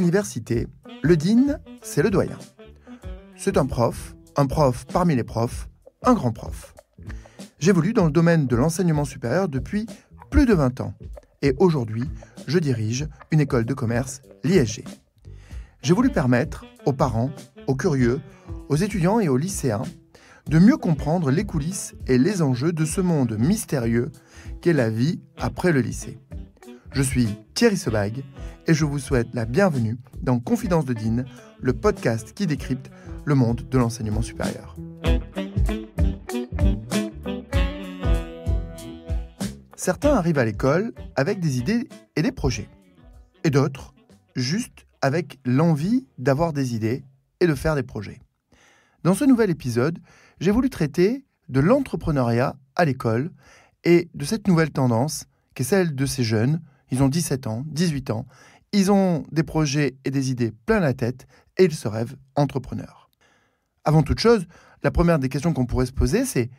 université, le dean, c'est le doyen. C'est un prof parmi les profs, un grand prof. J'évolue dans le domaine de l'enseignement supérieur depuis plus de 20 ans. Et aujourd'hui, je dirige une école de commerce, l'ISG. J'ai voulu permettre aux parents, aux curieux, aux étudiants et aux lycéens de mieux comprendre les coulisses et les enjeux de ce monde mystérieux qu'est la vie après le lycée. Je suis Thierry Sebag et je vous souhaite la bienvenue dans Confidence de Dean, le podcast qui décrypte le monde de l'enseignement supérieur. Certains arrivent à l'école avec des idées et des projets, et d'autres juste avec l'envie d'avoir des idées et de faire des projets. Dans ce nouvel épisode, j'ai voulu traiter de l'entrepreneuriat à l'école et de cette nouvelle tendance qui est celle de ces jeunes. Ils ont 17 ans, 18 ans, ils ont des projets et des idées plein la tête et ils se rêvent entrepreneurs. Avant toute chose, la première des questions qu'on pourrait se poser, c'est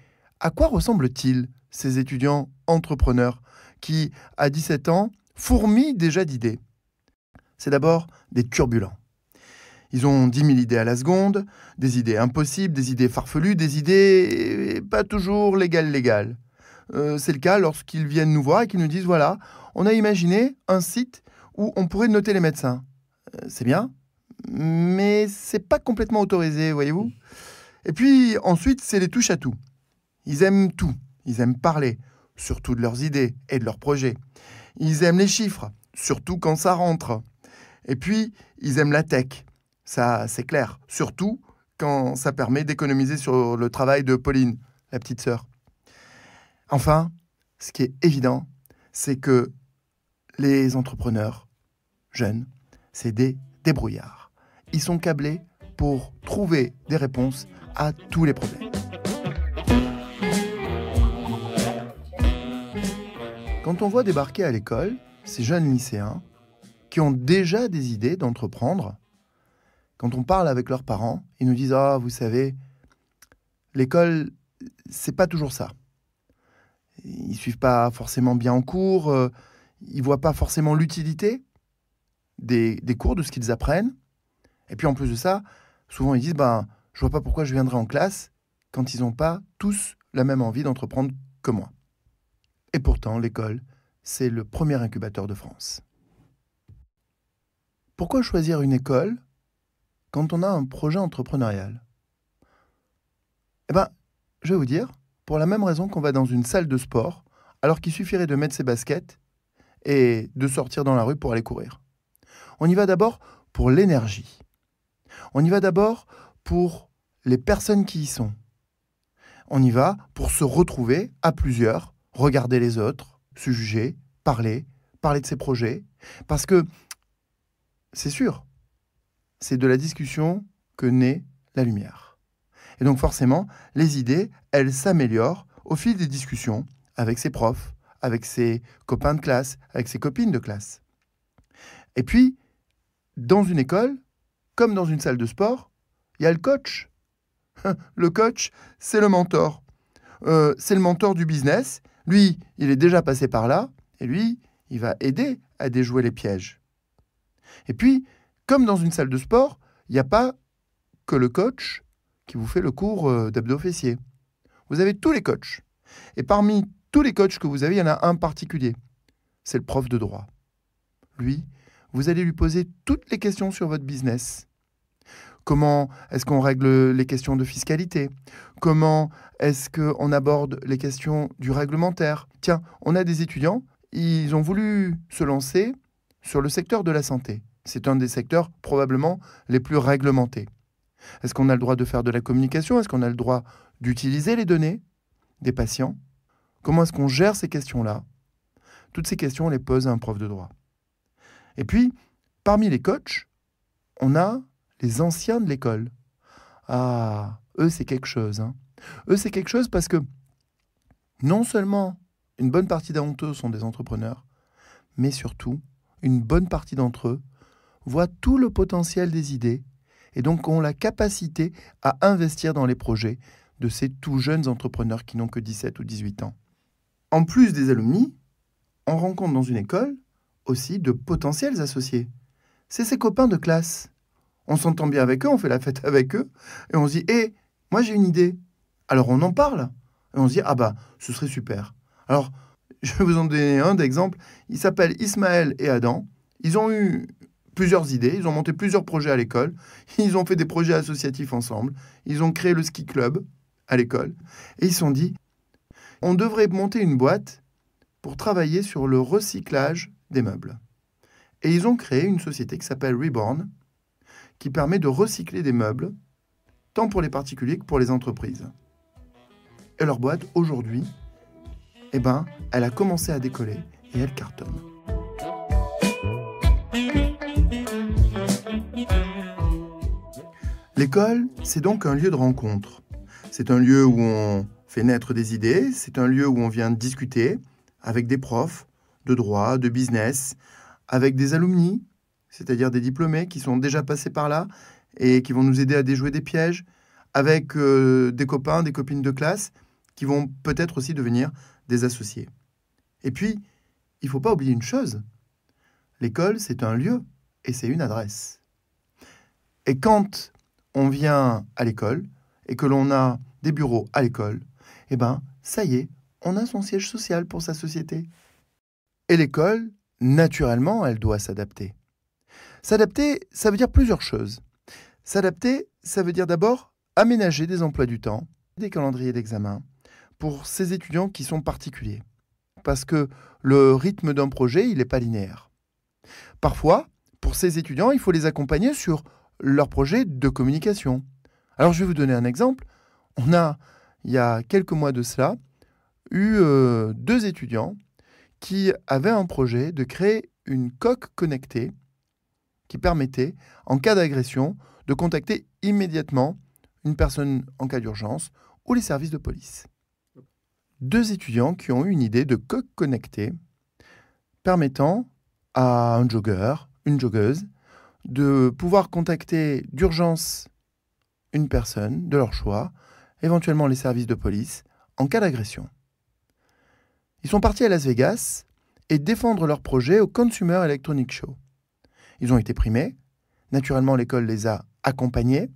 à quoi ressemblent-ils ces étudiants entrepreneurs qui, à 17 ans, fourmillent déjà d'idées? C'est d'abord des turbulents. Ils ont 10 000 idées à la seconde, des idées impossibles, des idées farfelues, des idées pas toujours légales. C'est le cas lorsqu'ils viennent nous voir et qu'ils nous disent « Voilà, on a imaginé un site où on pourrait noter les médecins. C'est bien, mais c'est pas complètement autorisé, voyez-vous. Et puis ensuite, c'est les touches à tout. Ils aiment tout. Ils aiment parler, surtout de leurs idées et de leurs projets. Ils aiment les chiffres, surtout quand ça rentre. Et puis, ils aiment la tech. Ça, c'est clair. Surtout quand ça permet d'économiser sur le travail de Pauline, la petite sœur. Enfin, ce qui est évident, c'est que les entrepreneurs jeunes, c'est des débrouillards. Ils sont câblés pour trouver des réponses à tous les problèmes. Quand on voit débarquer à l'école ces jeunes lycéens qui ont déjà des idées d'entreprendre, quand on parle avec leurs parents, ils nous disent « Ah, vous savez, l'école, c'est pas toujours ça. Ils suivent pas forcément bien en cours, ils voient pas forcément l'utilité des cours, de ce qu'ils apprennent. Et puis en plus de ça, souvent ils disent « Je vois pas pourquoi je viendrai en classe quand ils n'ont pas tous la même envie d'entreprendre que moi. » Et pourtant, l'école, c'est le premier incubateur de France. Pourquoi choisir une école quand on a un projet entrepreneurial? Je vais vous dire, pour la même raison qu'on va dans une salle de sport, alors qu'il suffirait de mettre ses baskets et de sortir dans la rue pour aller courir. On y va d'abord pour l'énergie. On y va d'abord pour les personnes qui y sont. On y va pour se retrouver à plusieurs, regarder les autres, se juger, parler de ses projets. Parce que, c'est sûr, c'est de la discussion que naît la lumière. Et donc forcément, les idées, elles s'améliorent au fil des discussions avec ses profs, avec ses copains de classe, avec ses copines de classe. Et puis, dans une école, comme dans une salle de sport, il y a le coach. Le coach, c'est le mentor. C'est le mentor du business. Lui, il est déjà passé par là, et lui, il va aider à déjouer les pièges. Et puis, comme dans une salle de sport, il n'y a pas que le coach qui vous fait le cours d'abdos fessiers. Vous avez tous les coachs. Et parmi tous les coachs que vous avez, il y en a un particulier. C'est le prof de droit. Lui, vous allez lui poser toutes les questions sur votre business. Comment est-ce qu'on règle les questions de fiscalité? Comment est-ce qu'on aborde les questions du réglementaire? Tiens, on a des étudiants, ils ont voulu se lancer sur le secteur de la santé. C'est un des secteurs probablement les plus réglementés. Est-ce qu'on a le droit de faire de la communication? Est-ce qu'on a le droit d'utiliser les données des patients? Comment est-ce qu'on gère ces questions-là? Toutes ces questions, on les pose à un prof de droit. Et puis, parmi les coachs, on a les anciens de l'école. Ah, eux, c'est quelque chose. Eux, c'est quelque chose parce que non seulement une bonne partie d'entre eux sont des entrepreneurs, mais surtout, une bonne partie d'entre eux voient tout le potentiel des idées et donc ont la capacité à investir dans les projets de ces tout jeunes entrepreneurs qui n'ont que 17 ou 18 ans. En plus des alumni, on rencontre dans une école aussi de potentiels associés. c'est ses copains de classe. On s'entend bien avec eux, on fait la fête avec eux, et on se dit, hé, moi j'ai une idée. Alors on en parle, et on se dit, ah bah, ce serait super. Alors, je vais vous en donner un d'exemple. Ils s'appellent Ismaël et Adam. Ils ont eu plusieurs idées, ils ont monté plusieurs projets à l'école, ils ont fait des projets associatifs ensemble, ils ont créé le ski club à l'école, et ils se sont dit, on devrait monter une boîte pour travailler sur le recyclage des meubles. Et ils ont créé une société qui s'appelle Reborn, qui permet de recycler des meubles, tant pour les particuliers que pour les entreprises. Et leur boîte, aujourd'hui, elle a commencé à décoller et elle cartonne. L'école, c'est donc un lieu de rencontre. C'est un lieu où on fait naître des idées, c'est un lieu où on vient discuter avec des profs de droit, de business, avec des alumni, c'est-à-dire des diplômés qui sont déjà passés par là et qui vont nous aider à déjouer des pièges, avec des copains, des copines de classe qui vont peut-être aussi devenir des associés. Et puis, il ne faut pas oublier une chose, l'école, c'est un lieu et c'est une adresse. Et quand on vient à l'école et que l'on a des bureaux à l'école, ça y est, on a son siège social pour sa société. Et l'école, naturellement, elle doit s'adapter. S'adapter, ça veut dire plusieurs choses. S'adapter, ça veut dire d'abord aménager des emplois du temps, des calendriers d'examen, pour ces étudiants qui sont particuliers. Parce que le rythme d'un projet, il n'est pas linéaire. Parfois, pour ces étudiants, il faut les accompagner sur leur projet de communication. Alors, je vais vous donner un exemple. On a, il y a quelques mois de cela, eu 2 étudiants qui avaient un projet de créer une coque connectée qui permettait, en cas d'agression, de contacter immédiatement une personne en cas d'urgence ou les services de police. 2 étudiants qui ont eu une idée de coque connectée permettant à un jogger, une joggeuse, de pouvoir contacter d'urgence une personne de leur choix, éventuellement les services de police, en cas d'agression. Ils sont partis à Las Vegas et défendre leur projet au Consumer Electronics Show. Ils ont été primés. Naturellement, l'école les a accompagnés.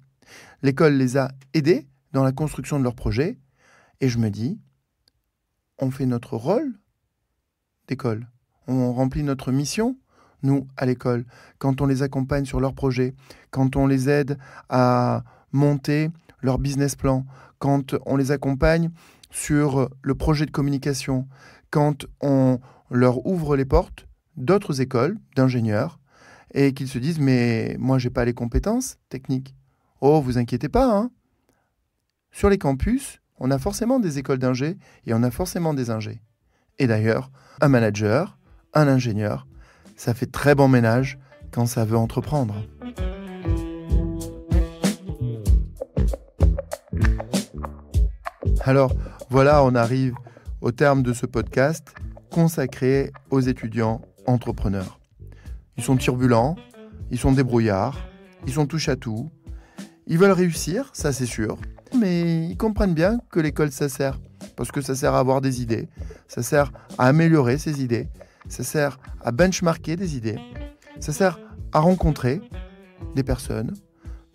L'école les a aidés dans la construction de leur projet. Et je me dis, on fait notre rôle d'école. On remplit notre mission, nous, à l'école, quand on les accompagne sur leur projet, quand on les aide à monter leur business plan, quand on les accompagne sur le projet de communication, quand on leur ouvre les portes d'autres écoles d'ingénieurs et qu'ils se disent « mais moi, j'ai pas les compétences techniques ». Oh, vous inquiétez pas, hein. Sur les campus, on a forcément des écoles d'ingé et on a forcément des ingés. Et d'ailleurs, un manager, un ingénieur, ça fait très bon ménage quand ça veut entreprendre. Alors, voilà, on arrive au terme de ce podcast consacré aux étudiants entrepreneurs. Ils sont turbulents, ils sont débrouillards, ils sont touche à tout. Ils veulent réussir, ça c'est sûr, mais ils comprennent bien que l'école ça sert, parce que ça sert à avoir des idées, ça sert à améliorer ses idées, ça sert à benchmarker des idées, ça sert à rencontrer des personnes,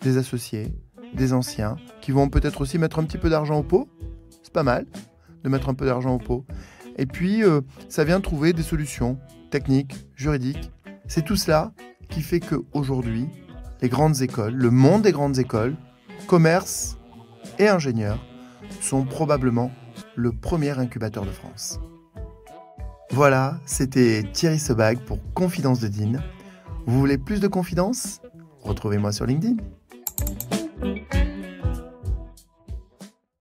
des associés, des anciens, qui vont peut-être aussi mettre un petit peu d'argent au pot. C'est pas mal de mettre un peu d'argent au pot. Et puis, ça vient trouver des solutions techniques, juridiques. C'est tout cela qui fait qu'aujourd'hui, les grandes écoles, le monde des grandes écoles, commerce et ingénieurs, sont probablement le premier incubateur de France. Voilà, c'était Thierry Sebag pour Confidence de Dean. Vous voulez plus de confidences ? Retrouvez-moi sur LinkedIn.